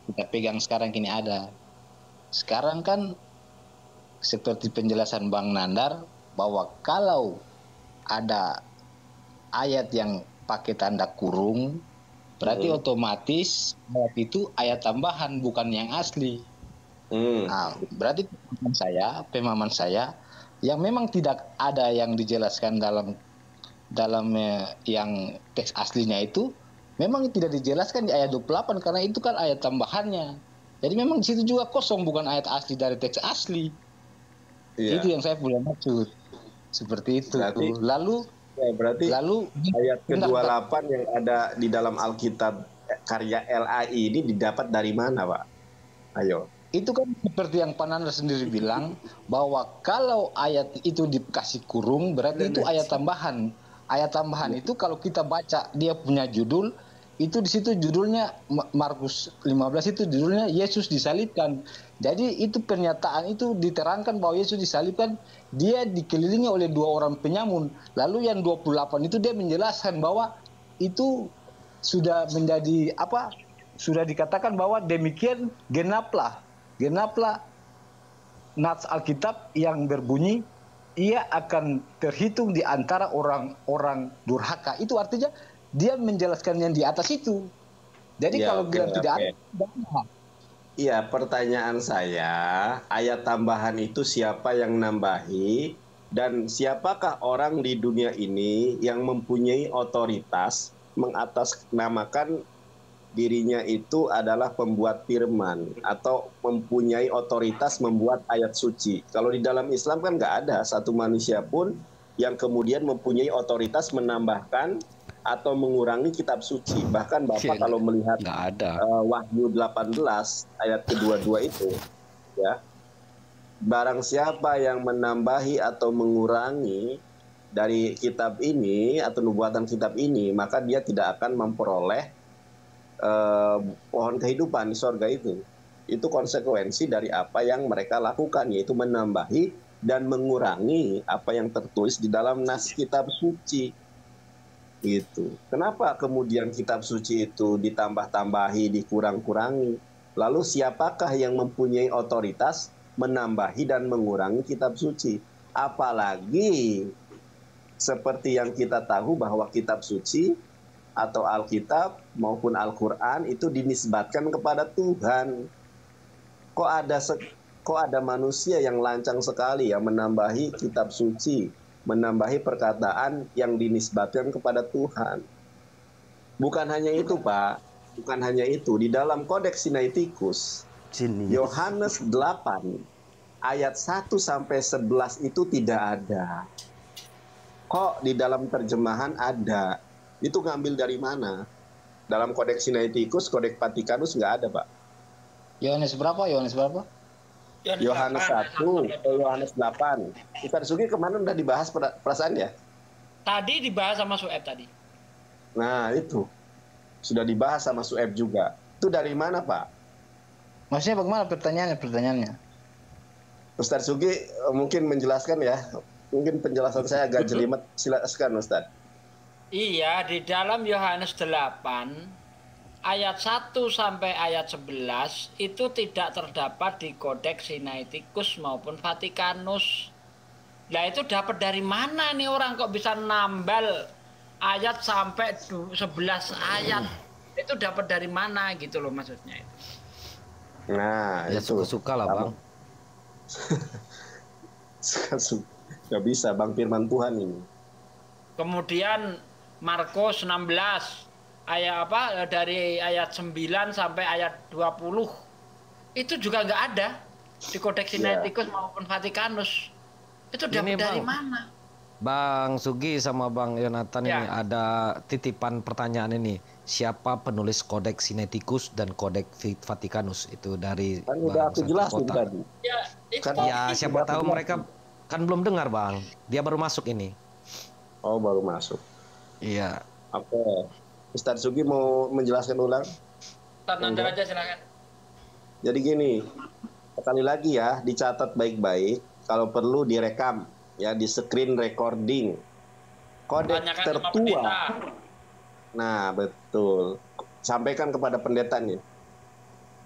kita pegang sekarang kini ada. Sekarang kan seperti penjelasan Bang Nandar bahwa kalau ada ayat yang pakai tanda kurung, berarti otomatis ayat itu ayat tambahan bukan yang asli. Nah, berarti pemahaman saya yang memang tidak ada yang dijelaskan dalam yang teks aslinya itu memang tidak dijelaskan di ayat 28 karena itu kan ayat tambahannya. Jadi memang di situ juga kosong bukan ayat asli dari teks asli. Iya. Itu yang saya punya maksud. Seperti itu. Berarti Lalu ayat bentar, bentar. ke-28 yang ada di dalam Alkitab karya LAI ini didapat dari mana, Pak? Ayo. Itu kan seperti yang Pananda sendiri bilang bahwa kalau ayat itu dikasih kurung berarti itu ayat tambahan. Ayat tambahan itu kalau kita baca dia punya judul itu di situ judulnya Markus 15 itu judulnya Yesus disalibkan. Jadi itu pernyataan itu diterangkan bahwa Yesus disalibkan, dia dikelilingi oleh 2 orang penyamun. Lalu yang 28 itu dia menjelaskan bahwa itu sudah menjadi apa? Sudah dikatakan bahwa demikian genaplah nats Alkitab yang berbunyi ia akan terhitung di antara orang-orang durhaka. Itu artinya dia menjelaskan yang di atas itu. Jadi Ya, kalau bilang tidak ada, iya, pertanyaan saya, ayat tambahan itu siapa yang nambahi dan siapakah orang di dunia ini yang mempunyai otoritas mengatasnamakan dirinya itu adalah pembuat firman atau mempunyai otoritas membuat ayat suci. Kalau di dalam Islam kan nggak ada satu manusia pun yang kemudian mempunyai otoritas menambahkan atau mengurangi kitab suci. Bahkan Bapak kalau melihat Wahyu 18 ayat kedua-dua itu, ya, barang siapa yang menambahi atau mengurangi dari kitab ini atau nubuatan kitab ini, maka dia tidak akan memperoleh pohon kehidupan di sorga itu. Itu konsekuensi dari apa yang mereka lakukan, yaitu menambahi dan mengurangi apa yang tertulis di dalam nas kitab suci. Gitu. Kenapa kemudian kitab suci itu ditambah-tambahi, dikurang-kurangi? Lalu siapakah yang mempunyai otoritas menambahi dan mengurangi kitab suci? Apalagi seperti yang kita tahu bahwa kitab suci atau Alkitab maupun Al-Quran itu dinisbatkan kepada Tuhan. Kok ada manusia yang lancang sekali ya menambahi kitab suci, menambahi perkataan yang dinisbatkan kepada Tuhan. Bukan hanya itu, Pak. Bukan hanya itu. Di dalam Kodeks Sinaiticus, Yohanes 8 ayat 1 sampai 11 itu tidak ada. Kok di dalam terjemahan ada? Itu ngambil dari mana? Dalam Kodeks Sinaiticus, Kodeks Vatikanus nggak ada, Pak. Yohanes berapa? Yohanes 1, Yohanes 8. Ustaz Sugi kemana udah dibahas perasaan ya? Tadi dibahas sama Sueb tadi. Nah, itu. Sudah dibahas sama Sueb juga. Itu dari mana, Pak? Maksudnya bagaimana pertanyaannya? Ustaz Sugi mungkin menjelaskan ya. Mungkin penjelasan saya agak jelimet. Silakan, Ustaz. Iya, di dalam Yohanes 8 ayat 1 sampai ayat 11 itu tidak terdapat di Kodeks Sinaiticus maupun Vatikanus. Nah, itu dapat dari mana nih orang kok bisa nambal ayat sampai 11 ayat? Itu dapat dari mana gitu loh maksudnya itu. Nah, ya suka-suka lah, Bang. Gak bisa, Bang, firman Tuhan ini. Kemudian Markus 16 ayat apa dari ayat 9 sampai ayat 20 itu juga nggak ada di Kodeks Sinaiticus maupun Vatikanus. Itu dapat dari mana? Bang Sugi sama Bang Yonatan ini ada titipan pertanyaan ini. Siapa penulis Kodeks Sinaiticus dan Kodeks Vatikanus? Itu dari kan udah aku jelasin tadi. Ya, siapa tahu mereka kan belum dengar, Bang. Dia baru masuk ini. Oh, baru masuk. Iya. Oke. Ustaz Sugi mau menjelaskan ulang? Ustaz Nandar aja silakan. Jadi gini, sekali lagi ya, dicatat baik-baik. Kalau perlu direkam, ya, di screen recording. Kodeks tertua. Nah, betul. Sampaikan kepada pendetanya.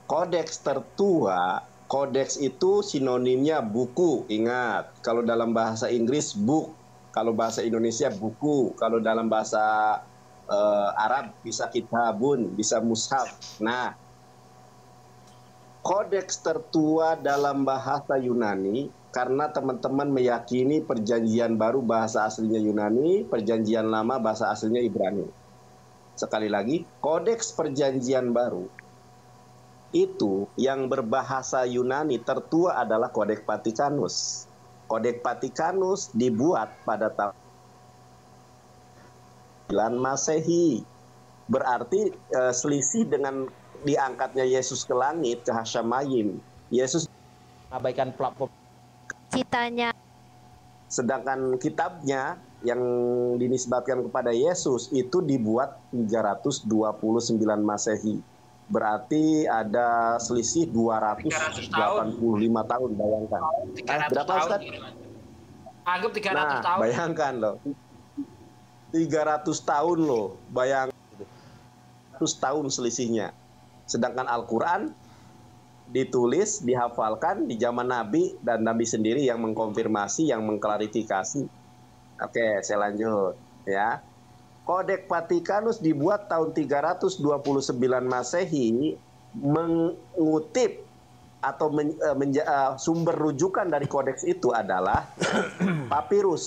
Kodeks tertua, kodeks itu sinonimnya buku, ingat. Kalau dalam bahasa Inggris book, kalau bahasa Indonesia buku, kalau dalam bahasa Arab bisa kitabun, bisa mushaf. Nah, kodeks tertua dalam bahasa Yunani, karena teman-teman meyakini perjanjian baru bahasa aslinya Yunani, perjanjian lama bahasa aslinya Ibrani. Sekali lagi, kodeks perjanjian baru itu yang berbahasa Yunani tertua adalah Kodeks Vatikanus. Kodeks Vatikanus dibuat pada tahun 9 Masehi. Berarti selisih dengan diangkatnya Yesus ke langit, ke Hasyamayim. Yesus mengabaikan platform citanya. Sedangkan kitabnya yang dinisbatkan kepada Yesus itu dibuat 329 Masehi. Berarti ada selisih 285 tahun, bayangkan. Berapa Ustaz? Anggap 300 nah, tahun. Bayangkan loh. 300 tahun loh, bayangkan. 100 tahun selisihnya. Sedangkan Al-Quran ditulis, dihafalkan di zaman Nabi, dan Nabi sendiri yang mengkonfirmasi, yang mengklarifikasi. Oke, saya lanjut ya. Kodeks Vatikanus dibuat tahun 329 Masehi, mengutip atau sumber rujukan dari kodeks itu adalah papirus.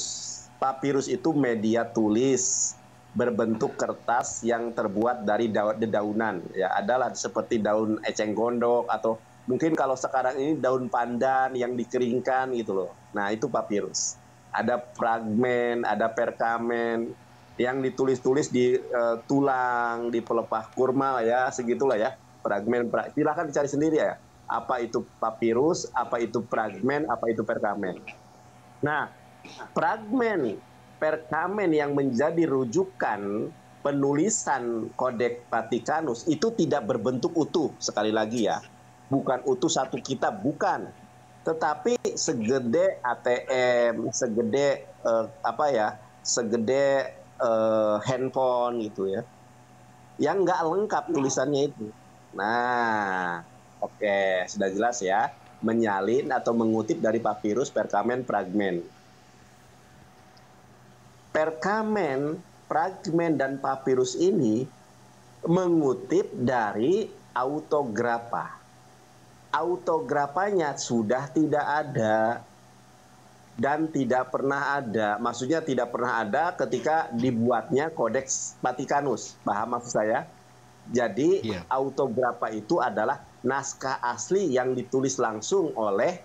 Papirus itu media tulis berbentuk kertas yang terbuat dari dedaunan, ya, adalah seperti daun eceng gondok, atau mungkin kalau sekarang ini daun pandan yang dikeringkan gitu loh. Nah, itu papirus. Ada fragmen, ada perkamen yang ditulis-tulis di tulang, di pelepah kurma, ya, segitulah ya. Fragmen, silahkan dicari sendiri ya. Apa itu papirus, apa itu fragmen, apa itu perkamen. Nah, fragmen perkamen yang menjadi rujukan penulisan Kodeks Vatikanus itu tidak berbentuk utuh, sekali lagi ya. Bukan utuh satu kitab, bukan. Tetapi segede ATM, segede segede handphone gitu ya. Yang nggak lengkap tulisannya itu. Nah, oke, sudah jelas ya. Menyalin atau mengutip dari papirus, perkamen, fragmen. Perkamen, fragmen, dan papirus ini mengutip dari autografa. Autografanya sudah tidak ada dan tidak pernah ada. Maksudnya tidak pernah ada ketika dibuatnya Kodeks Vatikanus. Paham maksud saya? Jadi autografa itu adalah naskah asli yang ditulis langsung oleh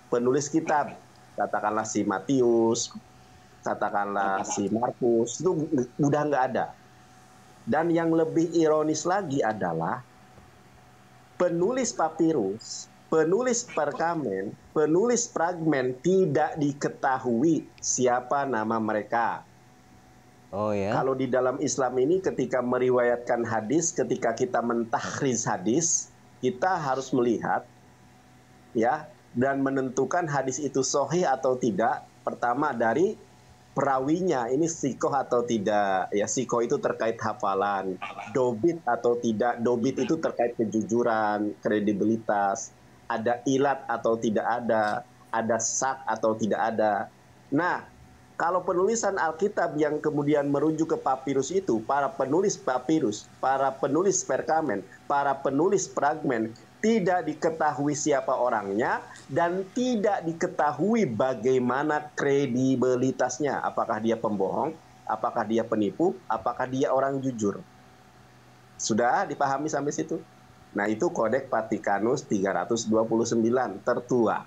penulis kitab. Katakanlah si Matius, katakanlah si Markus, itu udah nggak ada. Dan yang lebih ironis lagi adalah penulis papirus, penulis perkamen, penulis fragmen tidak diketahui siapa nama mereka. Oh ya. Kalau di dalam Islam ini ketika meriwayatkan hadis, ketika kita mentahriz hadis, kita harus melihat ya dan menentukan hadis itu sahih atau tidak. Pertama dari perawinya, ini sikoh atau tidak. Ya, sikoh itu terkait hafalan. Dobit atau tidak. Dobit itu terkait kejujuran, kredibilitas. Ada ilat atau tidak ada. Ada sak atau tidak ada. Nah, kalau penulisan Alkitab yang kemudian merujuk ke papirus itu, para penulis papirus, para penulis perkamen, para penulis fragmen, tidak diketahui siapa orangnya dan tidak diketahui bagaimana kredibilitasnya. Apakah dia pembohong, apakah dia penipu, apakah dia orang jujur. Sudah dipahami sampai situ? Nah, itu Kodeks Vatikanus 329 tertua.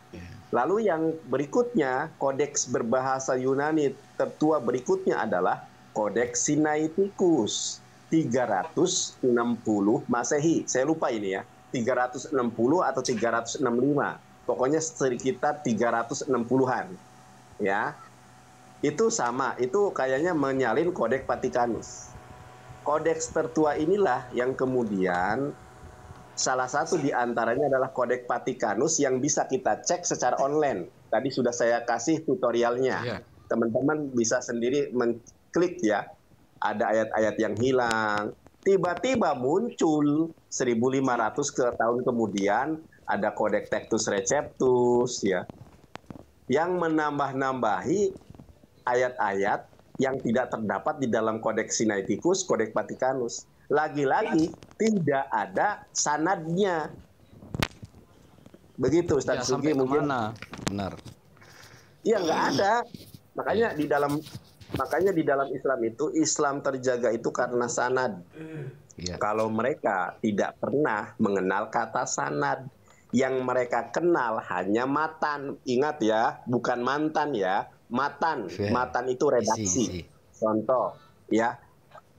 Lalu yang berikutnya, kodeks berbahasa Yunani tertua berikutnya adalah Kodeks Sinaiticus 360 Masehi. Saya lupa ini ya. 360 atau 365. Pokoknya sekitar 360-an. Ya. Itu sama, itu kayaknya menyalin Kodeks Vatikanus. Kodeks tertua inilah yang kemudian salah satu di antaranya adalah Kodeks Vatikanus yang bisa kita cek secara online. Tadi sudah saya kasih tutorialnya. Teman-teman bisa sendiri mengklik ya. Ada ayat-ayat yang hilang, Tiba-tiba muncul 1500 ke tahun kemudian ada Codex Textus Receptus ya, yang menambah-nambahi ayat-ayat yang tidak terdapat di dalam Codex Sinaiticus, Codex Vaticanus. Lagi-lagi tidak ada sanadnya. Begitu Ustaz Sugi mungkin. Benar. Iya nggak ada. Makanya di dalam Islam itu, Islam terjaga itu karena sanad. Ya. Kalau mereka tidak pernah mengenal kata sanad, yang mereka kenal hanya matan. Ingat ya, bukan mantan ya, matan. Matan itu redaksi. Contoh ya,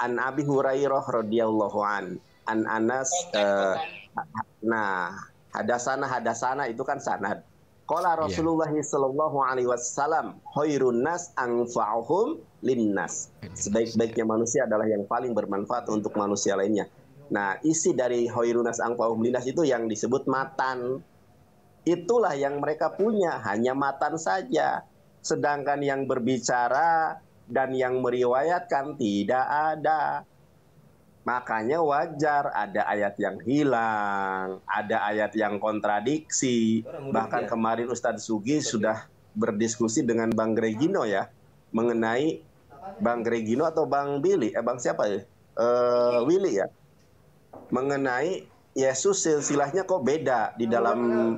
An Abi Hurairah radhiyallahu an Anas. Nah, hadasana itu kan sanad. Qala Rasulullah sallallahu alaihi wasallam, khairun nas anfa'uhum linnas. Sebaik-baiknya manusia adalah yang paling bermanfaat untuk manusia lainnya. Nah, isi dari Hoirunas Angpauhum Linas itu yang disebut matan. Itulah yang mereka punya, hanya matan saja. Sedangkan yang berbicara dan yang meriwayatkan tidak ada. Makanya wajar ada ayat yang hilang, ada ayat yang kontradiksi. Bahkan kemarin Ustadz Sugi sudah berdiskusi dengan Bang Gregino ya, mengenai Bang Gregino atau Bang Billy, Bang siapa ya? Willy ya. Mengenai Yesus silsilahnya kok beda di dalam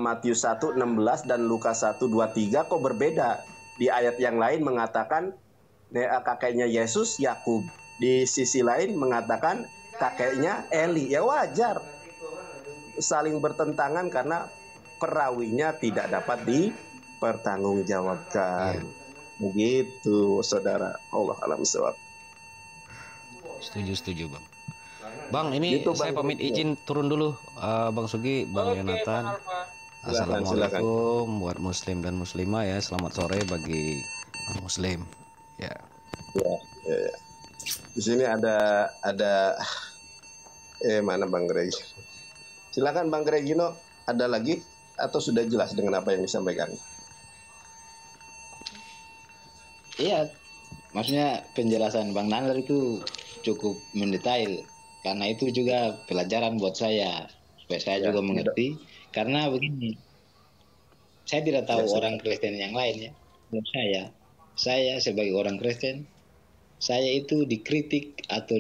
Matius 1:16 dan Lukas 1:23 kok berbeda. Di ayat yang lain mengatakan kakeknya Yesus Yakub, di sisi lain mengatakan kakeknya Eli. Ya wajar saling bertentangan karena perawinya tidak dapat dipertanggungjawabkan. Begitu saudara. Allah alam sawab. Setuju Bang. Bang, ini gitu, saya pamit izin turun dulu, Bang Sugi, Bang Yonatan. Assalamualaikum buat Muslim dan Muslimah ya. Selamat sore bagi Muslim. Ya. Ya. Di sini ada mana Bang Greg? Silakan Bang Gregino, ada lagi atau sudah jelas dengan apa yang disampaikan? Iya, maksudnya penjelasan Bang Nandar itu cukup mendetail. Karena itu juga pelajaran buat saya, supaya saya juga mengerti. Karena begini, saya tidak tahu orang Kristen yang lain ya. Menurut saya sebagai orang Kristen, saya itu dikritik atau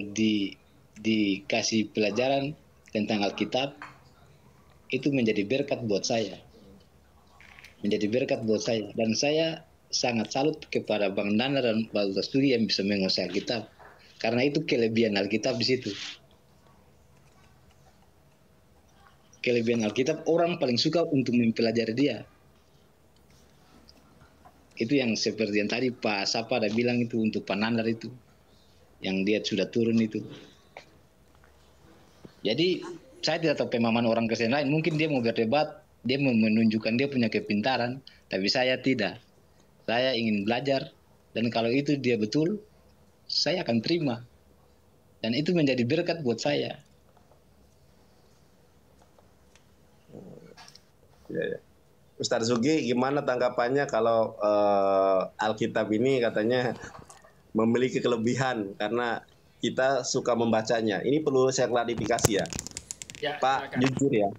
dikasih pelajaran tentang Alkitab, itu menjadi berkat buat saya. Dan saya sangat salut kepada Bang Nana dan Pak Ustaz Sugi yang bisa menguasai Alkitab. Karena itu kelebihan Alkitab di situ. Kelebihan Alkitab, orang paling suka untuk mempelajari dia. Itu yang seperti yang tadi Pak Sapa ada bilang itu untuk Pak Nandar itu, yang dia sudah turun itu. Jadi saya tidak tahu pemahaman orang Kristen lain. Mungkin dia mau berdebat, dia mau menunjukkan dia punya kepintaran, tapi saya tidak. Saya ingin belajar, dan kalau itu dia betul, saya akan terima. Dan itu menjadi berkat buat saya. Ya. Ustadz Sugi, gimana tanggapannya kalau Alkitab ini katanya memiliki kelebihan karena kita suka membacanya? Ini perlu saya klarifikasi ya. Pak, jujur ya,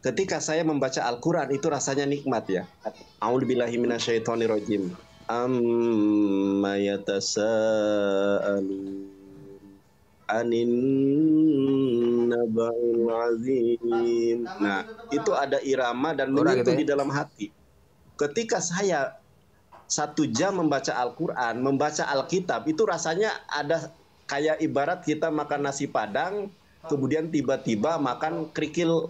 ketika saya membaca Al-Quran itu rasanya nikmat ya. A'udzubillahi minasyaitonirrajim. Amma yatasa'alun anin naba'il azim. Nah, itu ada irama dan menyentuh di dalam hati. Ketika saya 1 jam membaca Al-Quran, membaca Alkitab, itu rasanya ada kayak ibarat kita makan nasi Padang, kemudian tiba-tiba makan kerikil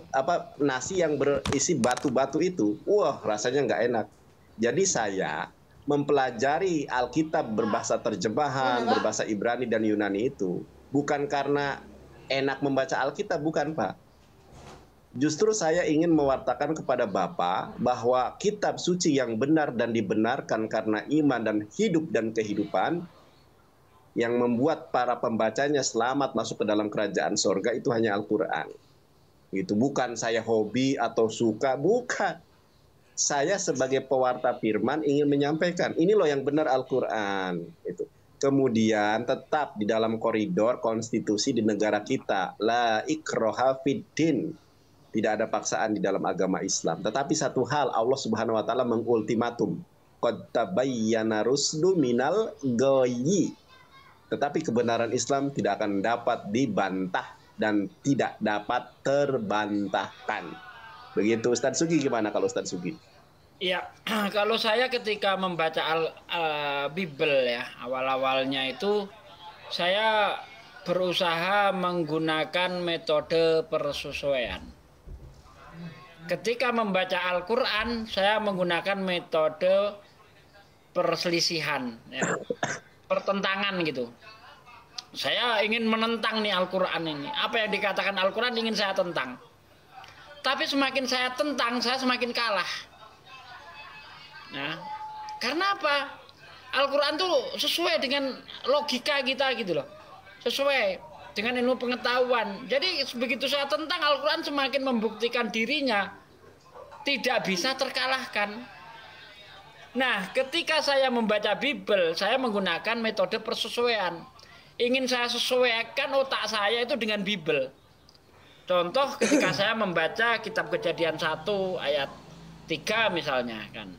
nasi yang berisi batu-batu itu. Wah, rasanya nggak enak. Jadi saya mempelajari Alkitab berbahasa terjemahan, berbahasa Ibrani dan Yunani itu bukan karena enak membaca Alkitab, bukan Pak. Justru saya ingin mewartakan kepada Bapak bahwa kitab suci yang benar dan dibenarkan karena iman dan hidup dan kehidupan, yang membuat para pembacanya selamat masuk ke dalam kerajaan sorga, itu hanya Al-Quran. Itu bukan saya hobi atau suka, bukan. Saya sebagai pewarta firman ingin menyampaikan, ini loh yang benar Al-Quran. Itu. kemudian tetap di dalam koridor konstitusi di negara kita. La ikraha fiddin. Tidak ada paksaan di dalam agama Islam. Tetapi satu hal, Allah Subhanahu wa taala mengultimatum. Qad tabayyana rusdu minal ghayyi. Tetapi kebenaran Islam tidak akan dapat dibantah dan tidak dapat terbantahkan. Begitu Ustadz Sugi, gimana kalau Ustadz Sugi? Iya, kalau saya ketika membaca Bible ya, awal-awalnya itu saya berusaha menggunakan metode persesuaian. Ketika membaca Al-Quran, saya menggunakan metode perselisihan, ya, pertentangan gitu. Saya ingin menentang nih Al-Quran ini. Apa yang dikatakan Al-Quran ingin saya tentang. Tapi semakin saya tentang, saya semakin kalah. Nah, karena apa? Al-Quran tuh sesuai dengan logika kita gitu loh. Sesuai dengan ilmu pengetahuan. Jadi begitu saya tentang Al-Quran semakin membuktikan dirinya tidak bisa terkalahkan. Nah, ketika saya membaca Bible, saya menggunakan metode persesuaian. Ingin saya sesuaikan otak saya itu dengan Bible. Contoh ketika saya membaca kitab Kejadian 1 ayat 3 misalnya kan.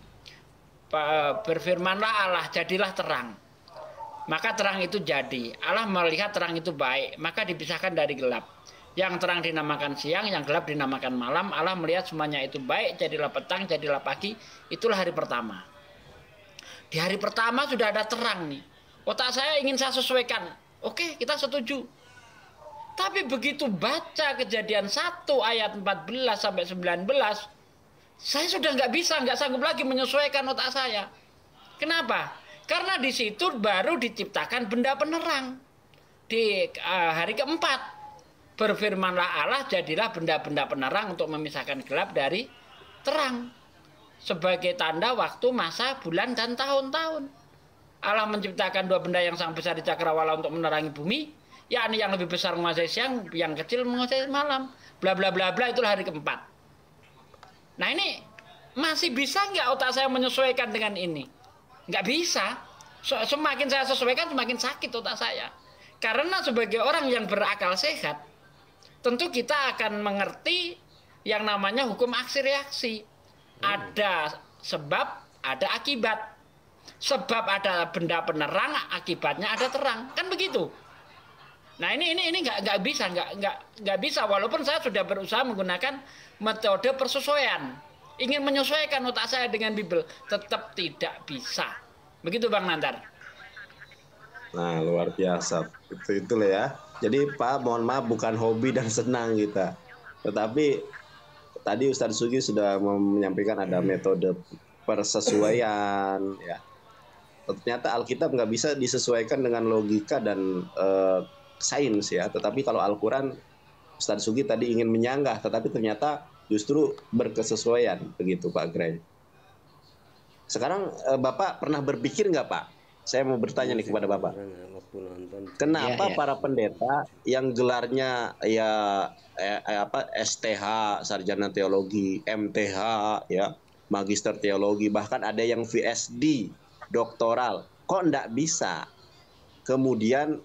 Berfirmanlah Allah, jadilah terang. Maka terang itu jadi. Allah melihat terang itu baik, maka dipisahkan dari gelap. Yang terang dinamakan siang, yang gelap dinamakan malam. Allah melihat semuanya itu baik, jadilah petang, jadilah pagi. Itulah hari pertama. Di hari pertama sudah ada terang nih. Otak saya ingin saya sesuaikan. Oke, kita setuju. Tapi begitu baca Kejadian 1 ayat 14 sampai 19, saya sudah nggak sanggup lagi menyesuaikan otak saya. Kenapa? Karena di situ baru diciptakan benda penerang. Di hari keempat, berfirmanlah Allah, jadilah benda-benda penerang untuk memisahkan gelap dari terang. Sebagai tanda waktu, masa, bulan, dan tahun-tahun. Allah menciptakan dua benda yang sangat besar di cakrawala untuk menerangi bumi, yakni yang lebih besar menguasai siang, yang kecil menguasai malam. Bla bla bla bla, itulah hari keempat. Nah ini masih bisa nggak otak saya menyesuaikan dengan ini? Nggak bisa. Semakin saya sesuaikan, semakin sakit otak saya. Karena sebagai orang yang berakal sehat, tentu kita akan mengerti yang namanya hukum aksi reaksi. Ada sebab, ada akibat. Sebab ada benda penerang, akibatnya ada terang. Kan begitu. Nah ini nggak bisa. Walaupun saya sudah berusaha menggunakan metode persesuaian. Ingin menyesuaikan otak saya dengan Bible, tetap tidak bisa. Begitu Bang Nandar. Nah luar biasa. Itulah ya. Jadi Pak, mohon maaf bukan hobi dan senang kita. Tetapi tadi Ustadz Sugi sudah menyampaikan ada metode persesuaian. Ya. Ternyata Alkitab nggak bisa disesuaikan dengan logika dan sains ya. Tetapi kalau Al-Quran, Ustadz Sugi tadi ingin menyanggah, tetapi ternyata justru berkesesuaian. Begitu Pak Gray. Sekarang Bapak pernah berpikir nggak Pak? Saya mau bertanya nih kepada Bapak. Kenapa para pendeta yang gelarnya STH, Sarjana Teologi, MTH, ya, Magister Teologi, bahkan ada yang VSD, doktoral, kok nggak bisa kemudian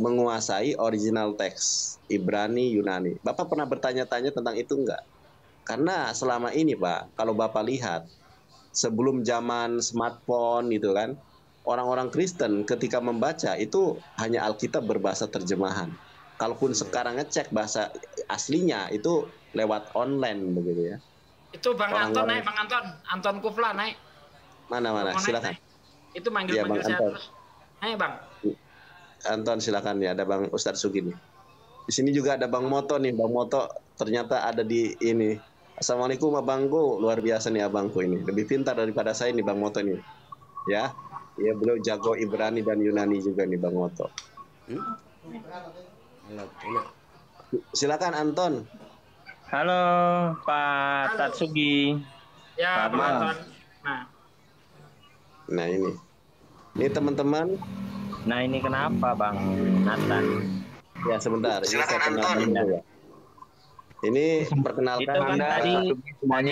menguasai original teks Ibrani, Yunani? Bapak pernah bertanya-tanya tentang itu nggak? Karena selama ini Pak, kalau Bapak lihat, sebelum zaman smartphone gitu kan, orang-orang Kristen ketika membaca itu hanya Alkitab berbahasa terjemahan. Kalaupun sekarang ngecek bahasa aslinya itu lewat online begitu ya. Itu Bang Anton naik, Bang Anton Kufla naik. Mana, silakan. Naik. Itu manggil-manggil saya terus. Naik Bang. Anton silakan ya, ada Bang Ustadz Sugi nih. Di sini juga ada Bang Moto nih, Bang Moto ternyata ada di ini. Assalamualaikum Abangku, luar biasa nih Abangku ini. Lebih pintar daripada saya nih Bang Moto nih. Ya, ya beliau jago Ibrani dan Yunani juga nih Bang Moto. Silakan Anton. Halo Pak Tatsugi. Ya Pak Anton. Nah ini teman-teman. Nah ini kenapa Bang Nathan? Ya sebentar. Silakan Anton. Ya. Ini perkenalkan itu kan tadi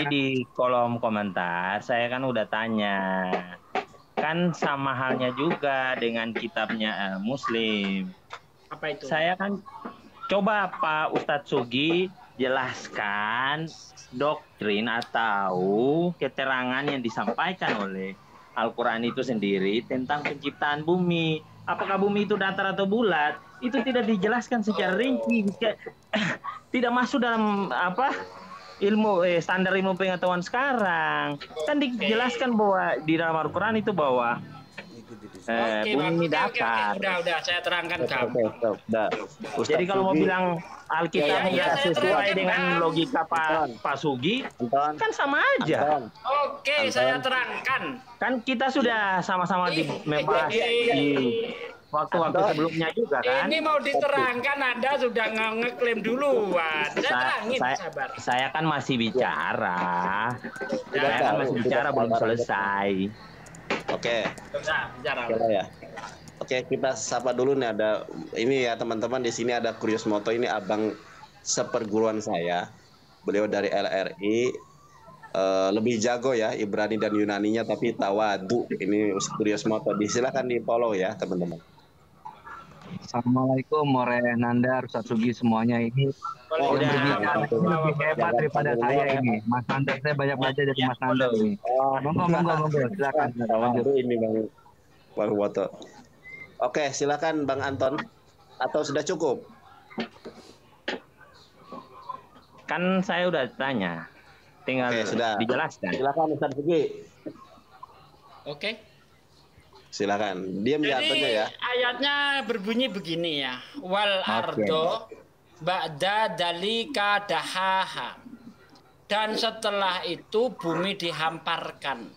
di kolom komentar saya kan udah tanya. kan sama halnya juga dengan kitabnya Muslim. Apa itu? Saya kan coba Pak Ustadz Sugi jelaskan doktrin atau keterangan yang disampaikan oleh Al-Quran itu sendiri tentang penciptaan bumi. Apakah bumi itu datar atau bulat? Itu tidak dijelaskan secara rinci. Tidak masuk dalam standar ilmu pengetahuan sekarang. Kan dijelaskan bahwa di dalam Al-Quran itu bahwa bumi datar. Udah, saya terangkan kamu. Jadi kalau mau bilang Alkitab nggak sesuai dengan logika Pak Sugi, kan sama aja. Oke, saya terangkan. Kan kita sudah sama-sama membahas di waktu-waktu sebelumnya juga kan. Ini mau diterangkan, Anda sudah ngeklaim duluan. Saya kan masih bicara. Belum selesai. Oke. Bicara. Ya. Oke, kita sapa dulu nih, ada ini ya teman-teman, di sini ada Kurius Moto, ini abang seperguruan saya. Beliau dari LRI, lebih jago ya Ibrani dan Yunaninya, tapi tawadu. Ini Kurius Moto, silakan di follow ya teman-teman. Assalamualaikum More Nandar, Ustadz Sugi semuanya ini. Lebih hebat daripada saya ini. Mas Nandar, saya banyak belajar dari Mas Nandar ini. Monggo, silakan. Ini Bang Woto. Oke, silakan Bang Anton. Atau sudah cukup? Kan saya udah tanya. Tinggal sudah dijelaskan. Silakan Ustadz Sugi. Oke. Silakan. Diam di atasnya ya. Ayatnya berbunyi begini ya. Wal ardo ba'da dalika dahaha. Dan setelah itu bumi dihamparkan.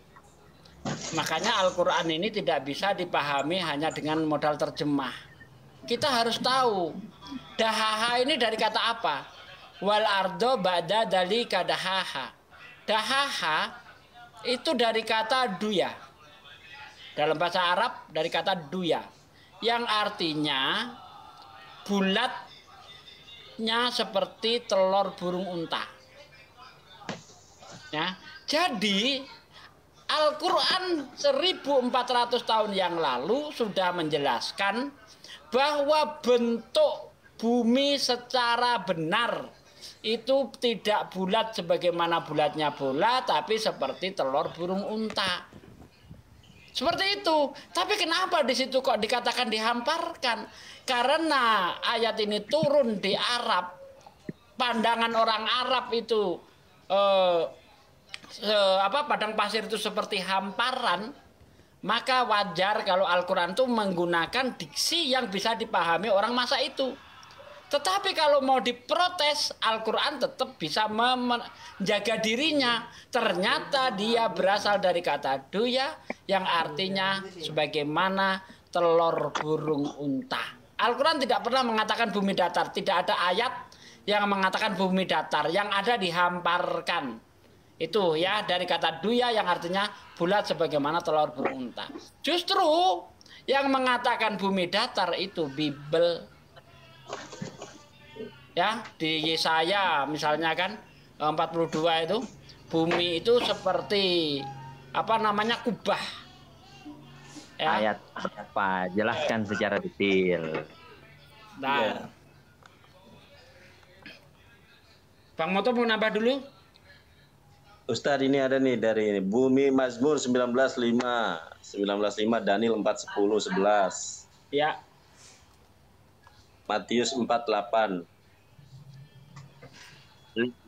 Makanya Al-Quran ini tidak bisa dipahami hanya dengan modal terjemah. Kita harus tahu dahaha ini dari kata apa. Wal ardo ba'da dalika dahaha. Dahaha itu dari kata duya. Dalam bahasa Arab dari kata duya, yang artinya bulatnya seperti telur burung unta. Ya, jadi Al-Quran 1400 tahun yang lalu sudah menjelaskan bahwa bentuk bumi secara benar itu tidak bulat sebagaimana bulatnya bola, tapi seperti telur burung unta. Seperti itu. Tapi kenapa di situ kok dikatakan dihamparkan? Karena ayat ini turun di Arab. Pandangan orang Arab itu padang pasir itu seperti hamparan. Maka wajar kalau Al-Quran itu menggunakan diksi yang bisa dipahami orang masa itu. Tetapi kalau mau diprotes, Al-Quran tetap bisa menjaga dirinya. Ternyata dia berasal dari kata duya yang artinya sebagaimana telur burung unta. Al-Quran tidak pernah mengatakan bumi datar. Tidak ada ayat yang mengatakan bumi datar. Yang ada dihamparkan. Itu ya dari kata duya yang artinya bulat sebagaimana telur burung unta. Justru yang mengatakan bumi datar itu Bible. Ya, di Yesaya misalnya kan 42 itu bumi itu seperti kubah. Ya. Ayat apa? Jelaskan secara detail. Nah. Bang Moto mau nambah dulu? Ustadz, ini ada nih dari Bumi Mazmur 19:5 Daniel 4:10-11. Ya. Matius 4:8.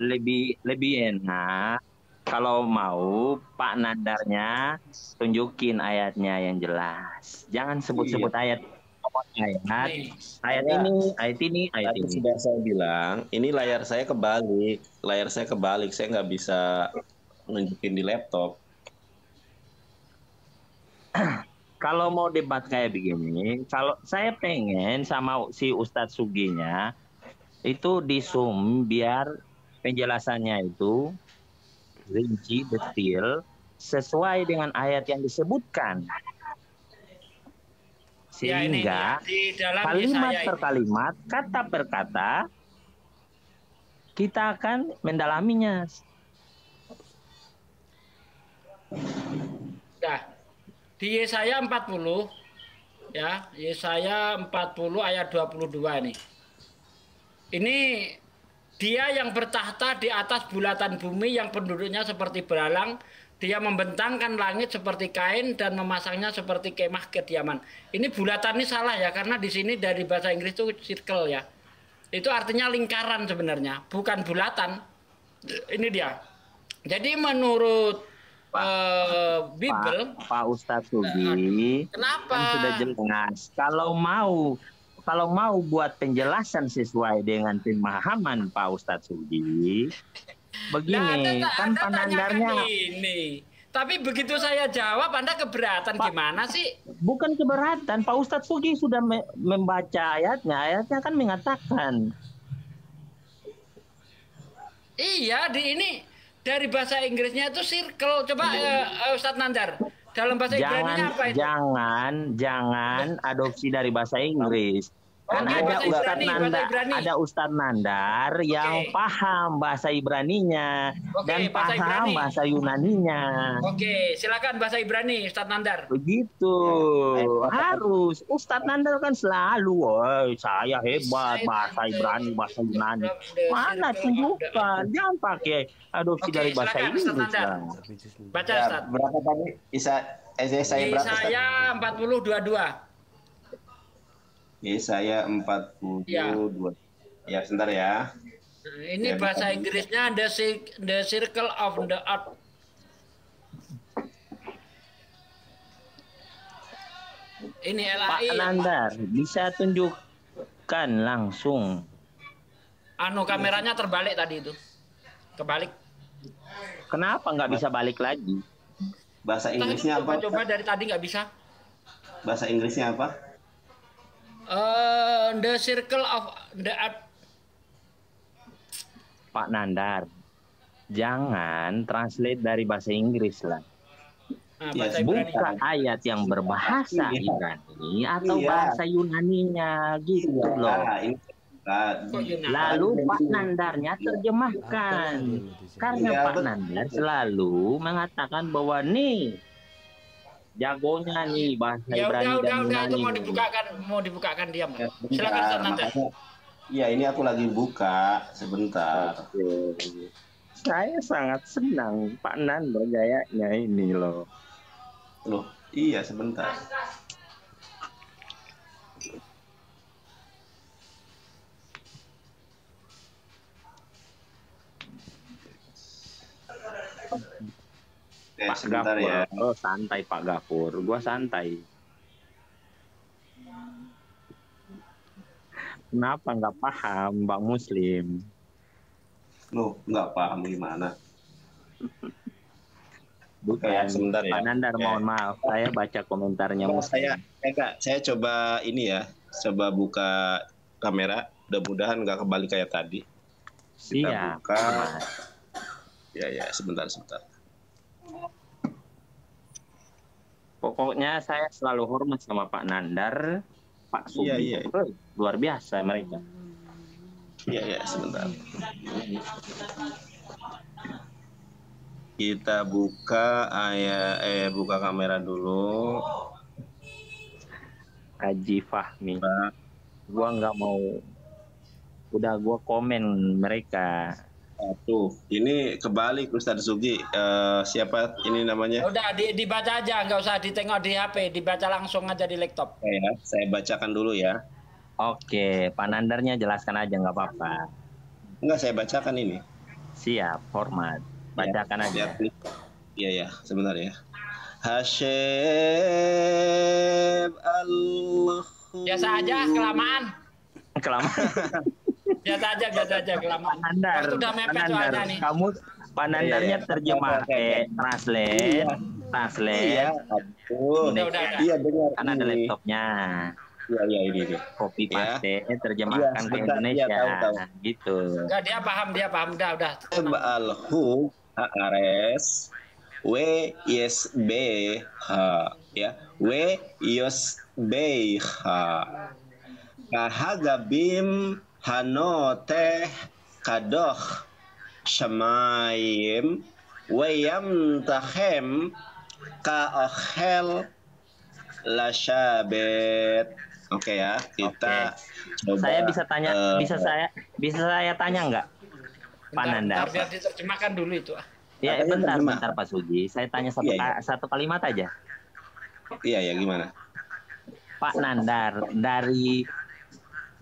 Lebih enak kalau mau Pak Nandarnya tunjukin ayatnya yang jelas. Jangan sebut-sebut ayat ini. Sudah saya bilang, ini layar saya kebalik. Saya nggak bisa nunjukin di laptop. Kalau mau debat kayak begini, kalau saya pengen sama si Ustadz Suginya itu di zoom biar penjelasannya itu rinci, detail, sesuai dengan ayat yang disebutkan. Sehingga kalimat per kalimat, kata per kata, kita akan mendalaminya. Nah, Di Yesaya 40 ya, Yesaya 40 ayat 22 ini. Ini dia yang bertahta di atas bulatan bumi yang penduduknya seperti belalang, dia membentangkan langit seperti kain dan memasangnya seperti kemah kediaman. Ini bulatan ini salah ya, karena di sini dari bahasa Inggris itu circle ya. Itu artinya lingkaran sebenarnya, bukan bulatan. Ini dia. Jadi menurut Bible, Pak Ustadz Sugi, kenapa? Kan sudah jelas. Kalau mau buat penjelasan sesuai dengan pemahaman Pak Ustadz Sugi, begini, kan pandangannya ini. Tapi begitu saya jawab, Anda keberatan gimana sih? Bukan keberatan, Pak Ustadz Sugi sudah membaca ayatnya. Ayatnya kan mengatakan. Iya, ini dari bahasa Inggrisnya itu circle. Coba Ustadz Nandar, dalam bahasa Ibrani apa itu? Jangan adopsi dari bahasa Inggris. Kan ada Ustadz Nandar yang paham bahasa Ibraninya dan paham bahasa Yunaninya. Oke, silakan bahasa Ibrani Ustadz Nandar. Begitu. Harus. Ustadz Nandar kan selalu, saya hebat bahasa Ibrani, bahasa Yunani. Mana tunjukkan? Jangan pakai adopsi dari bahasa Inggris. Baca Ustadz. Berapa tadi? Yesaya 40:22. Yesaya 42. Ya, sebentar ya. Ini bahasa Inggrisnya the circle of the earth. Ini LAI. Pak Nandar, bisa tunjukkan langsung. Kameranya terbalik tadi itu. Kebalik. Kenapa nggak bisa balik lagi? Bahasa Inggrisnya apa? Coba dari tadi nggak bisa. Bahasa Inggrisnya apa? The circle of the earth. Pak Nandar, jangan translate dari bahasa Inggris lah. Buka ayat yang berbahasa Ibrani atau bahasa Yunaninya gitu loh. Lalu Pak Nandarnya terjemahkan. Karena Pak Nandar selalu mengatakan bahwa nih jagonya nih bahasa Ibrani dan Yunani. Itu mau dibukakan diam. Silakan Ustaz Nandar. Iya, ini aku lagi buka sebentar. Saya sangat senang Pak Nandar gayanya ini loh. Loh, iya sebentar. Pak sebentar Gafur, ya. Oh santai Pak Gafur, gua santai. Kenapa nggak paham Bang Muslim? Loh, nggak paham gimana? Bukan, sebentar ya. Pak Nandar, mohon maaf, saya baca komentarnya. Saya coba ini ya, coba buka kamera. Mudah-mudahan nggak kembali kayak tadi. Kita buka. Ya, sebentar. Pokoknya saya selalu hormat sama Pak Nandar, Pak Sugi. Iya. Luar biasa mereka. Iya, sebentar. Kita buka buka kamera dulu. Haji Fahmi. Gua nggak mau. Udah gua komen mereka. Tuh, ini kebalik Ustadz Sugi. Siapa ini namanya? Udah dibaca aja, nggak usah ditengok di HP, dibaca langsung aja di laptop. Ya, saya bacakan dulu ya. Oke, Pak Nandarnya jelaskan aja nggak apa-apa. Enggak, saya bacakan ini. Siap, hormat. Bacakan aja. Iya, sebentar ya. Hasyib Allah. Biasa aja, kelamaan. Biasa aja kelamaan. Pak Nandar, udah mepet soalnya nih. Kamu Pak Nandarnya terjemah translate. Iya, udah. Iya, benar. Kan ada laptopnya. Iya, ini. Copy paste, terjemahkan ke Indonesia. Tahu. Gitu. Enggak, dia paham. Udah. Alhu ares w yes b ha ya w yes b ha kahagabim hanote kadoh shamayim wayam tahem ka okhel lasyabet. Oke ya, kita coba. Saya bisa tanya, bisa saya tanya nggak, Pak Nandar? Biar diterjemahkan dulu itu. Ya, bentar Pak Sugi. Saya tanya satu kalimat aja. Iya, gimana? Pak Nandar, dari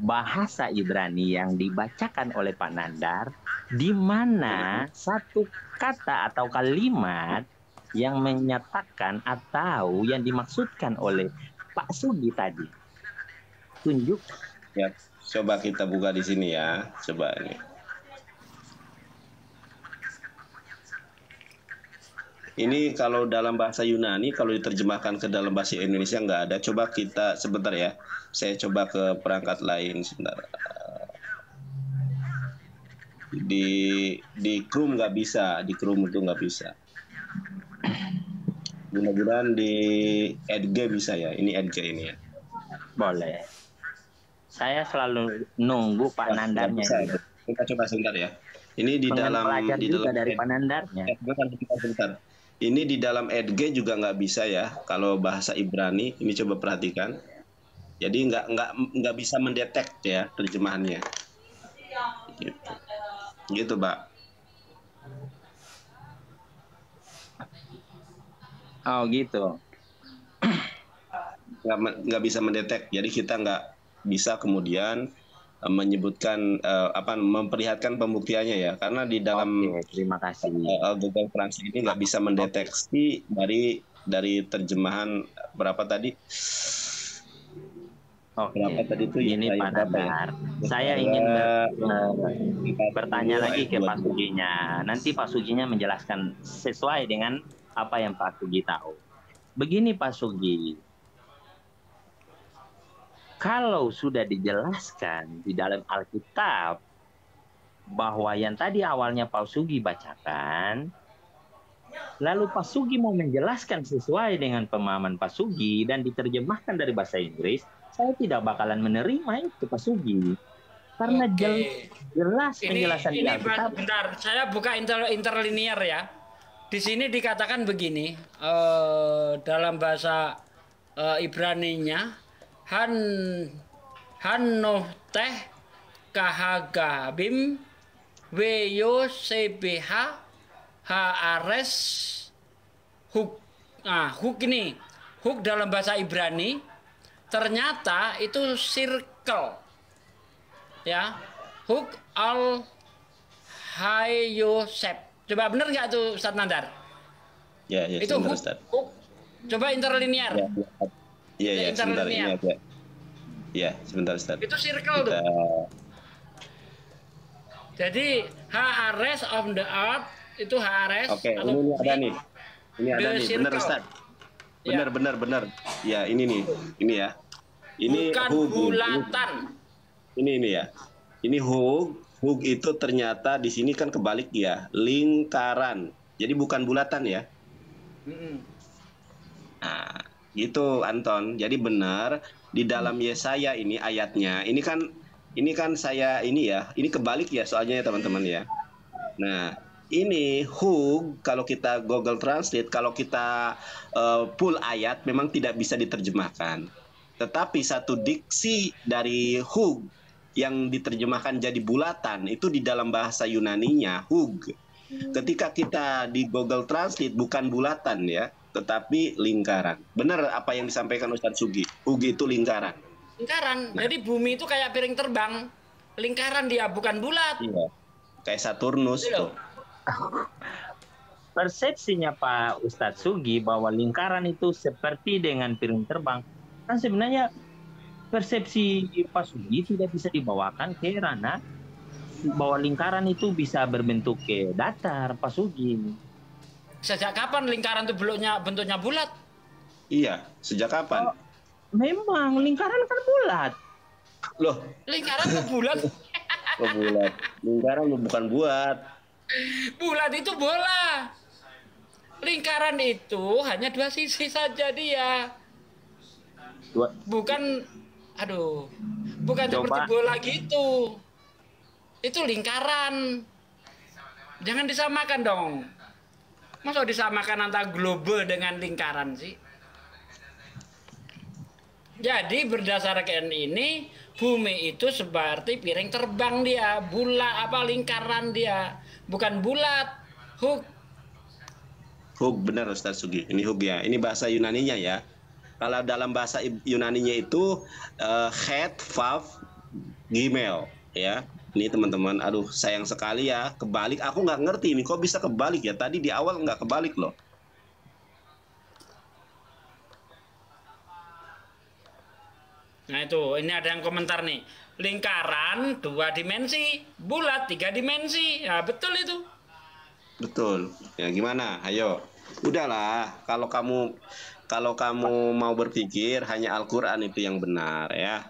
bahasa Ibrani yang dibacakan oleh Pak Nandar, di mana satu kata atau kalimat yang menyatakan atau yang dimaksudkan oleh Pak Sugi tadi? Tunjuk. Ya, coba kita buka di sini ya. Coba ini. Ini kalau dalam bahasa Yunani, kalau diterjemahkan ke dalam bahasa Indonesia nggak ada. Coba kita sebentar ya. Saya coba ke perangkat lain sebentar. Di Chrome nggak bisa, di Chrome itu nggak bisa. Mudah-mudahan di Edge bisa ya. Ini Edge ini ya. Boleh. Saya selalu nunggu Pak Nandarnya. Kita coba sebentar ya. Ini di dalam dari Pak Nandarnya. Sebentar. Ini di dalam Edge juga nggak bisa ya. Kalau bahasa Ibrani, ini coba perhatikan. Jadi nggak bisa mendetek ya terjemahannya. Gitu, Pak. Oh gitu. Nggak bisa mendetek. Jadi kita nggak bisa kemudian menyebutkan memperlihatkan pembuktiannya ya, karena di dalam terima kasih. Google Translate ini nggak bisa mendeteksi dari terjemahan berapa tadi? Berapa tadi itu? Ini Pak Nandar. Saya ingin bertanya lagi ke Pak Suginya. Nanti Pak Suginya menjelaskan sesuai dengan apa yang Pak Sugi tahu. Begini Pak Sugi. Kalau sudah dijelaskan di dalam Alkitab bahwa yang tadi awalnya Pak Sugi bacakan, lalu Pak Sugi mau menjelaskan sesuai dengan pemahaman Pak Sugi dan diterjemahkan dari bahasa Inggris, saya tidak bakalan menerima itu Pak Sugi. Karena jelas penjelasan di Alkitab. Bentar, saya buka interlinear ya. Di sini dikatakan begini, dalam bahasa Ibraninya, Hanoh teh kahagabim weyo cbh haares huk. Nah, huk ini, huk dalam bahasa Ibrani ternyata itu circle, ya, huk al hayosep. Coba bener nggak tuh Ustadz Nandar? Ya, itu huk. Coba interlinear. Iya, sebentar ini aja. Iya, sebentar Ustaz. Itu circle tuh. Jadi HRS of the earth itu HRS. Oke, ini ada nih. Ini ada nih, benar Ustaz. Benar. Ya, ini nih. Ini ya. Ini bukan bulatan. Ini ya. Ini hug itu ternyata di sini kan kebalik ya, lingkaran. Jadi bukan bulatan ya. Nah, gitu Anton. Jadi benar di dalam Yesaya ini ayatnya. Ini kan saya ini kebalik ya soalnya ya teman-teman ya. Nah, ini hug kalau kita Google Translate, kalau kita full ayat memang tidak bisa diterjemahkan. Tetapi satu diksi dari hug yang diterjemahkan jadi bulatan itu di dalam bahasa Yunaninya hug. Ketika kita di Google Translate bukan bulatan ya, tetapi lingkaran. Benar apa yang disampaikan Ustadz Sugi. Hug itu lingkaran. Lingkaran. Nah. Jadi bumi itu kayak piring terbang. Lingkaran dia, bukan bulat. Iya. Kayak Saturnus tuh. Persepsinya Pak Ustadz Sugi bahwa lingkaran itu seperti dengan piring terbang. Kan sebenarnya persepsi Pak Sugi tidak bisa dibawakan ke ranah bahwa lingkaran itu bisa berbentuk ke datar, Pak Sugi. Sejak kapan lingkaran itu bentuknya bulat? Iya, sejak kapan? Memang lingkaran kan bulat. Loh, lingkaran kok bulat? Oh, bulat. Lingkaran bukan buat. Bulat itu bola. Lingkaran itu hanya dua sisi saja dia. Bukan seperti bola gitu. Itu lingkaran. Jangan disamakan dong. Masa disamakan antara globe dengan lingkaran sih? Jadi berdasarkan ini bumi itu seperti piring terbang dia, bulat apa lingkaran dia, bukan bulat. Huk. Huk, benar Ustaz Sugi. Ini huk ya. Ini bahasa Yunaninya ya. Kalau dalam bahasa Yunaninya itu het, vav, gimel ya. Ini teman-teman, aduh sayang sekali ya, kebalik. Aku nggak ngerti ini kok bisa kebalik ya. Tadi di awal nggak kebalik loh. Nah itu, ini ada yang komentar nih. Lingkaran 2 dimensi, bulat 3 dimensi. Ya betul itu. Betul. Ya gimana? Ayo. Udahlah, kalau kamu mau berpikir hanya Al-Qur'an itu yang benar ya.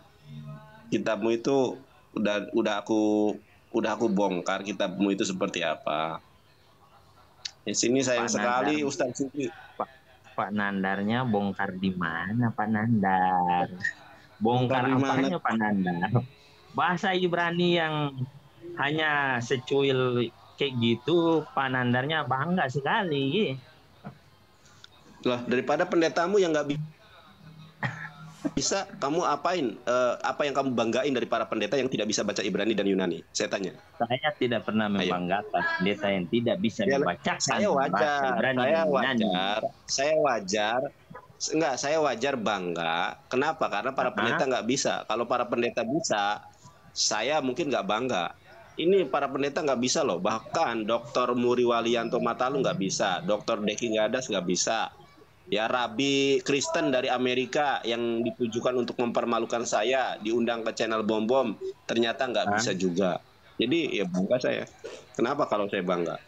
Kitabmu itu udah aku bongkar kitabmu itu seperti apa. Di sini sayang sekali Ustaz Sugi. Pak Nandarnya bongkar di mana Pak Nandar? Bongkar apanya Pak Nandar? Bahasa Ibrani yang hanya secuil kayak gitu, Pak Nandarnya bangga sekali. Lah, daripada pendetamu yang nggak bisa, kamu apain? Apa yang kamu banggain dari para pendeta yang tidak bisa baca Ibrani dan Yunani? Saya tanya. Saya tidak pernah membanggakan pendeta yang tidak bisa membacakan. Saya wajar bangga. Kenapa? Karena para pendeta nggak bisa. Kalau para pendeta bisa, saya mungkin nggak bangga. Ini para pendeta nggak bisa loh. Bahkan Dr. Muri Walianto Matalu nggak bisa. Dr. Deki Gadas nggak bisa. Ya, Rabi Kristen dari Amerika yang ditujukan untuk mempermalukan saya, diundang ke channel Bom-Bom, ternyata nggak bisa juga. Jadi ya bangga saya. Kenapa kalau saya bangga?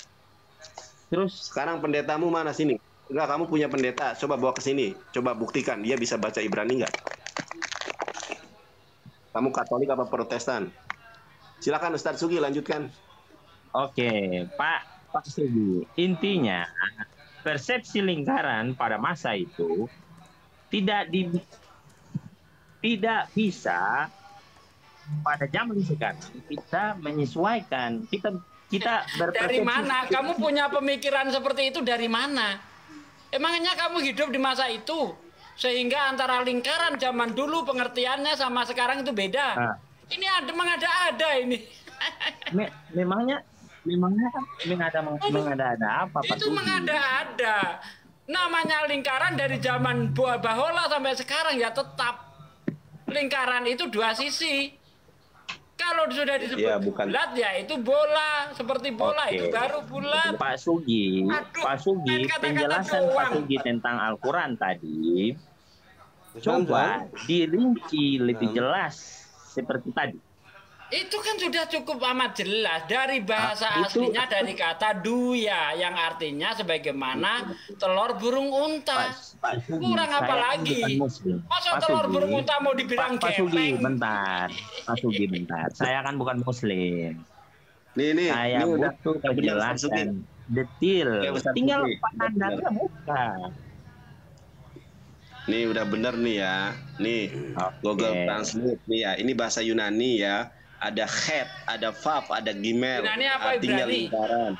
Terus sekarang pendetamu mana sini? Enggak, kamu punya pendeta, coba bawa ke sini. Coba buktikan dia bisa baca Ibrani nggak? Kamu Katolik apa Protestan? Silakan Ustadz Sugi, lanjutkan. Oke, Pak Sugi. Intinya, persepsi lingkaran pada masa itu tidak bisa pada zaman sekarang kita menyesuaikan. Kita dari mana? Kamu punya pemikiran seperti itu dari mana? Emangnya kamu hidup di masa itu? Sehingga antara lingkaran zaman dulu pengertiannya sama sekarang itu beda. Ini mengada-ada ini. Memangnya mengada-ada apa Pak? Itu mengada-ada. Namanya lingkaran dari zaman Bahola sampai sekarang ya tetap. Lingkaran itu 2 sisi. Kalau sudah disebut bulat ya itu bola, seperti bola itu baru bulat. Pak Sugi, penjelasan Pak Sugi tentang Al-Quran tadi, coba dirinci lebih jelas seperti tadi. Itu kan sudah cukup amat jelas dari bahasa aslinya, dari kata duya yang artinya sebagaimana telur burung unta. Kurang apa lagi? Masa telur burung unta mau dibilang Pak Sugi, bentar. Pak Sugi, bentar. Saya kan bukan Muslim. Saya butuh penjelasan detail. Tinggal Pak Nandar bukan. Nih udah bener nih ya. Nih Google Translate nih ya. Ini bahasa Yunani ya. Ada het, ada vav, ada gimel, artinya lingkaran.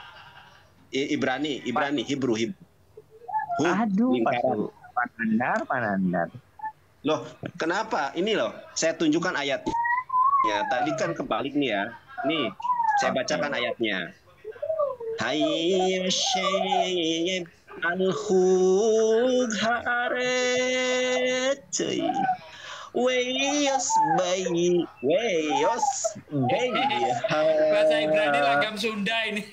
Ibrani, Hebrew. Aduh, Pak Nandar. Loh, kenapa? Ini loh, saya tunjukkan ayatnya. Tadi kan kebalik nih ya. Nih, saya bacakan ayatnya. Hayy syayib al-hug haret. Weyos bayi. Bahasa Ibrani lagam Sunda ini.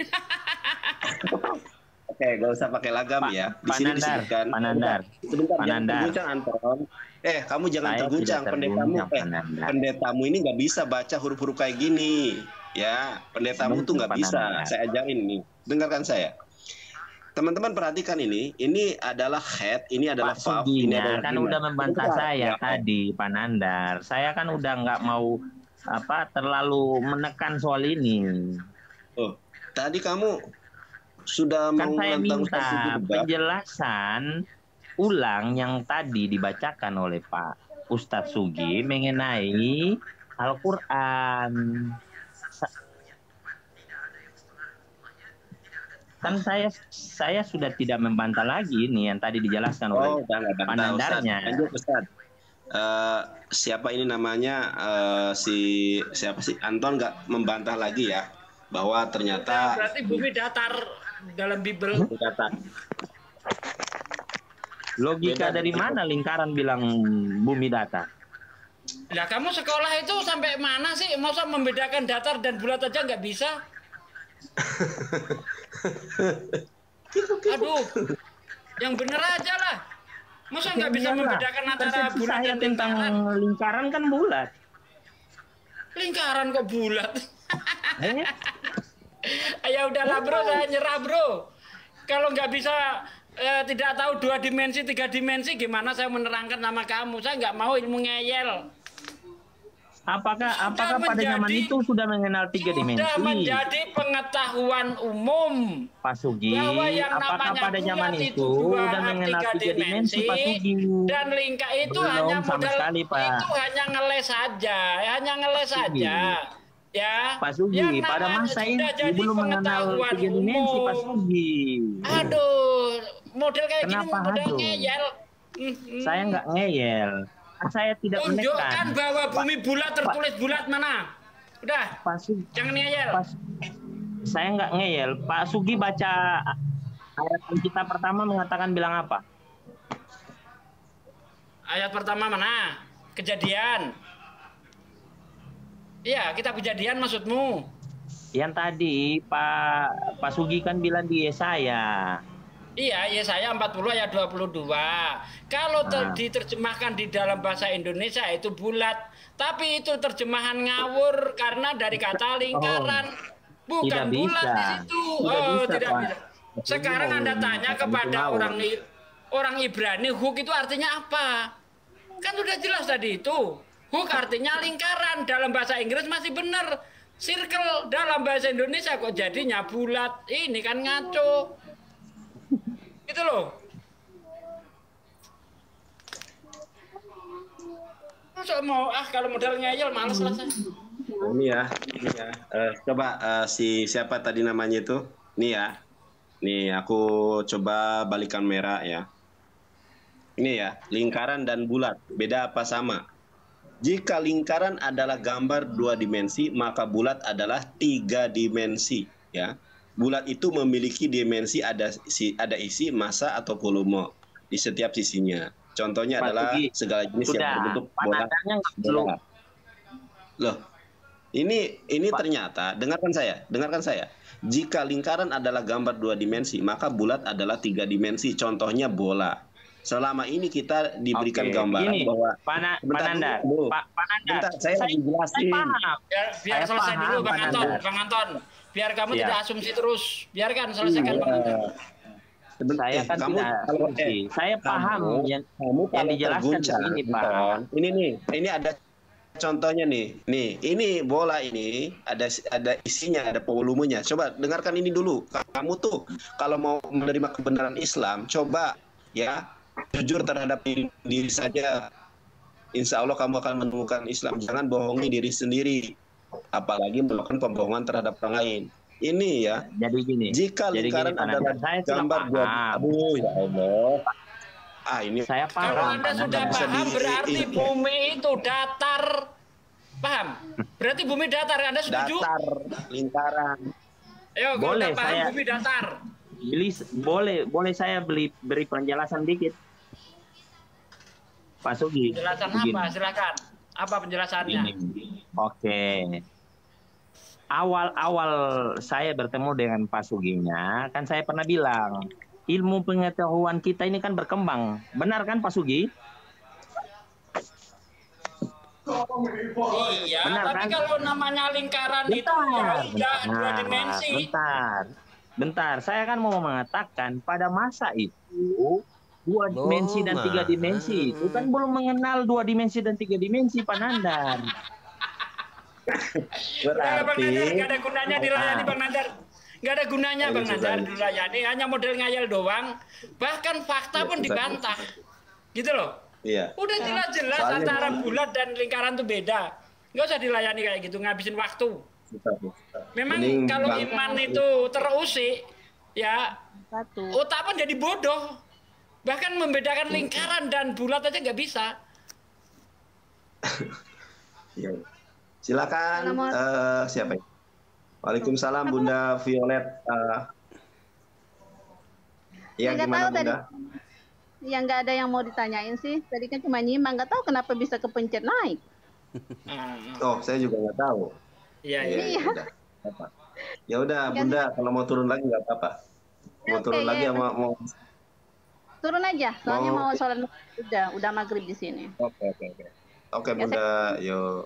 Oke, gak usah pakai lagam ya. Di sini disebutkan. Pak Nandar. Anton. Kamu jangan terguncang. Pendetamu ini nggak bisa baca huruf-huruf kayak gini. Ya, pendetamu tuh nggak bisa. Saya ajarin nih. Dengarkan saya. Teman-teman perhatikan ini adalah het, ini adalah vav, ini adalah kan udah membantah saya tadi, Pak Nandar. Saya kan udah nggak mau terlalu menekan soal ini. Oh, tadi kamu sudah kan saya minta penjelasan ulang yang tadi dibacakan oleh Pak Ustadz Sugi mengenai Al-Quran. Kan saya sudah tidak membantah lagi nih yang tadi dijelaskan oleh Pak Nandarnya. siapa ini namanya siapa sih Anton nggak membantah lagi ya bahwa ternyata berarti bumi datar dalam Bible. datar. Logika dari mana lingkaran bilang bumi datar? Lah kamu sekolah itu sampai mana sih? Masa membedakan datar dan bulat aja nggak bisa? Aduh, yang bener aja lah. Masa nggak bisa membedakan antara bulat dan tentang lingkaran kan bulat. Lingkaran kok bulat? Ya udahlah bro, saya nyerah bro. Kalau nggak bisa tidak tahu 2 dimensi, 3 dimensi, gimana saya menerangkan sama kamu? Saya nggak mau ilmu ngeyel. Apakah pada zaman itu sudah mengenal 3 dimensi? Sudah menjadi pengetahuan umum. Pak Sugi, apakah pada zaman itu sudah mengenal 3 dimensi, Pak Sugi? Dan lingkar itu hanya modal, itu hanya ngeles saja, ya. Pak Sugi, pada masa itu belum mengenal 3 dimensi, Pak Sugi. Aduh, model kayak gini model ngeyel. Saya nggak ngeyel. Saya tidak menekan. Tunjukkan bahwa bumi bulat, tertulis bulat mana? Udah, Pak Sugi, jangan ngeyel. Saya nggak ngeyel. Pak Sugi baca ayat kita pertama mengatakan bilang apa? Ayat pertama mana? Kejadian. Iya, kitab Kejadian maksudmu. Yang tadi Pak Sugi kan bilang di Yesaya. Iya, Yesaya 40 ayat 22. Kalau diterjemahkan di dalam bahasa Indonesia itu bulat, tapi itu terjemahan ngawur karena dari kata lingkaran, bukan bulat di situ. Tidak bisa. Sekarang Anda tanya kepada orang Ibrani, huk itu artinya apa? Kan sudah jelas tadi itu. Huk artinya lingkaran, dalam bahasa Inggris masih benar. Circle dalam bahasa Indonesia kok jadinya bulat. Ini kan ngaco. Gitu loh. Masa mau kalau modal ngeyel males lah saya. Ini ya. Coba siapa tadi namanya itu? Nih ya. Nih aku coba balikan merah ya. Ini ya, lingkaran dan bulat. Beda apa sama? Jika lingkaran adalah gambar 2 dimensi, maka bulat adalah 3 dimensi ya. Bulat itu memiliki dimensi, ada isi, massa atau volume di setiap sisinya. Contohnya adalah segala jenis yang berbentuk bola. Loh, ini ternyata dengarkan saya. Jika lingkaran adalah gambar 2 dimensi, maka bulat adalah 3 dimensi. Contohnya bola. Selama ini kita diberikan gambaran bahwa Pak Nandar, bentar, saya lagi jelasin. Biar selesai dulu Bang Anton. Biar kamu tidak asumsi terus. Biarkan selesaikan Bang Anton. Saya kan saya paham yang dijelaskan ini Pak. Ini ada contohnya nih. Ini bola ini ada isinya, ada volumenya. Coba dengarkan ini dulu. Kamu tuh kalau mau menerima kebenaran Islam, coba ya jujur terhadap diri saja. Insya Allah kamu akan menemukan Islam. Jangan bohongi diri sendiri, apalagi melakukan pembohongan terhadap orang lain. Ini ya. Jadi gini. Jika lingkaran adalah gambar aduh ya Allah. Ini saya paham. Kalau Anda sudah paham berarti bumi itu datar. Paham? Berarti bumi datar. Anda setuju? Datar, lingkaran. Ayo, boleh paham saya bumi datar. Boleh saya beri penjelasan dikit, Pak Sugi. Penjelasan apa? Silakan. Apa penjelasannya? Oke. Awal saya bertemu dengan Pak Suginya, kan saya pernah bilang ilmu pengetahuan kita ini kan berkembang. Benar kan Pak Sugi? Iya, benar, tapi kan? Kalau namanya lingkaran itu ya udah 2 dimensi. Bentar, saya kan mau mengatakan pada masa itu 2 dimensi dan 3 dimensi itu kan belum mengenal 2 dimensi dan 3 dimensi, Pak Nandar. Berarti nggak ada gunanya dilayani Bang Nandar. Nggak ada gunanya Bang Nandar dilayani, hanya model ngayal doang. Bahkan fakta pun dibantah. Gitu loh. Iya. Udah jelas-jelas antara bulat dan lingkaran tuh beda. Nggak usah dilayani kayak gitu, ngabisin waktu. Memang kalau iman itu terusik, ya otak pun jadi bodoh. Bahkan membedakan lingkaran dan bulat aja nggak bisa. Ya. Silakan siapa? Waalaikumsalam Bunda Violet. Ya gimana Bunda? Yang nggak ada yang mau ditanyain sih. Tadi kan cuma nyimak, nggak tahu kenapa bisa kepencet naik. Oh, saya juga nggak tahu. Iya. Ya udah Bunda, kalau mau turun lagi nggak apa-apa. Mau turun lagi mau turun aja, soalnya mau sholat udah maghrib di sini. Oke Bunda, yuk.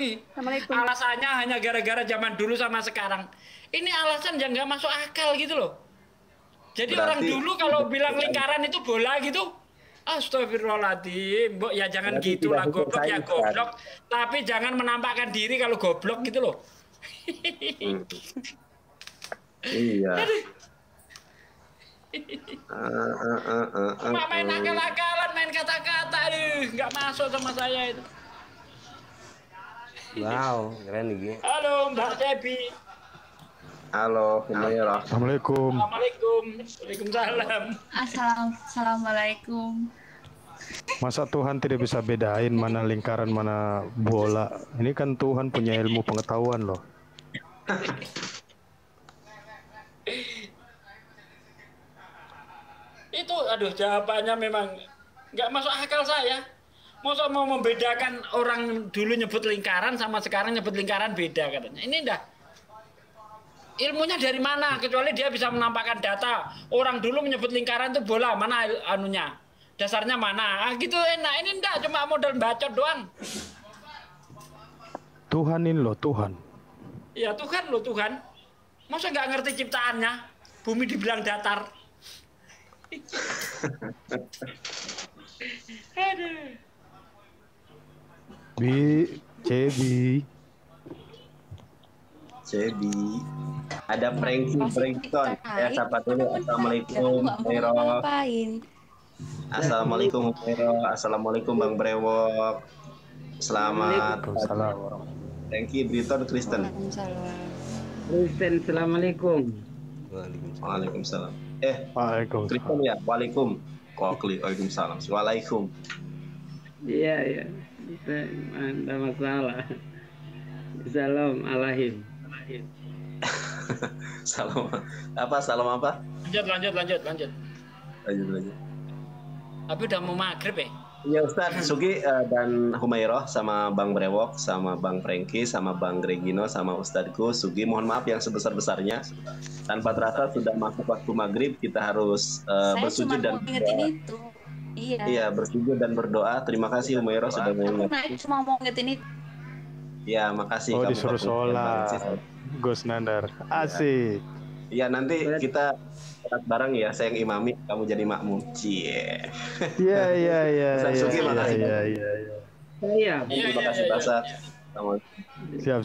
Assalamualaikum. Alasannya hanya gara-gara zaman dulu sama sekarang. Ini alasan yang nggak masuk akal gitu loh. Jadi berarti, orang dulu kalau bilang lingkaran itu bola gitu, astagfirullahaladzim, Mbok ya jangan gitulah, goblok ya goblok, tapi jangan menampakkan diri kalau goblok gitu loh. Iya. Main akal-akalan, main kata-kata, nggak masuk sama saya itu. Wow, keren nih. Halo Mbak Debi. Halo, Assalamualaikum. Waalaikumsalam. Assalamualaikum. Masa Tuhan tidak bisa bedain mana lingkaran mana bola? Ini kan Tuhan punya ilmu pengetahuan loh. Itu aduh jawabannya memang nggak masuk akal saya. Masa mau membedakan orang dulu nyebut lingkaran sama sekarang nyebut lingkaran beda katanya. Ini dah ilmunya dari mana? Kecuali dia bisa menampakkan data. Orang dulu menyebut lingkaran itu bola, mana anunya? Dasarnya mana? Gitu enak. Ini enggak, cuma modal bacot doang. Tuhan ini loh, Tuhan. Ya Tuhan loh, Tuhan. Masa nggak ngerti ciptaannya? Bumi dibilang datar. Aduh. Cebi. Ada Prankton. Ya, sapa dulu. Assalamualaikum, Hero. Assalamualaikum, Hero. Assalamualaikum, Bang Brewok. Selamat. Thank you, Briton Kristen. Kristen, assalamualaikum. Waalaikumsalam. Waalaikumsalam. Kristen ya, waalaikumsalam. Waalaikum. Iya. Ada masalah. Salam alaikum. Salam apa? Lanjut. Tapi udah mau maghrib ya? Iya Ustadz, Sugi dan Humairoh sama Bang Brewok, sama Bang Franky, sama Bang Gregino, sama Ustadzku Sugi. Mohon maaf yang sebesar-besarnya. Tanpa terasa sudah masuk waktu maghrib, kita harus bersujud dan berdoa. Iya, bersujud dan berdoa. Terima kasih Humairoh sudah mengingatkan. Cuma mau ngingetin itu. Ya, makasih. Oh, disuruh sholat. Gus Nandar. Asik. Iya, nanti kita sholat bareng ya. Saya yang imami, kamu jadi makmum. Cie. Iya. Terima kasih Basa. Siap.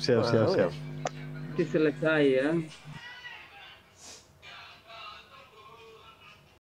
Selesai ya.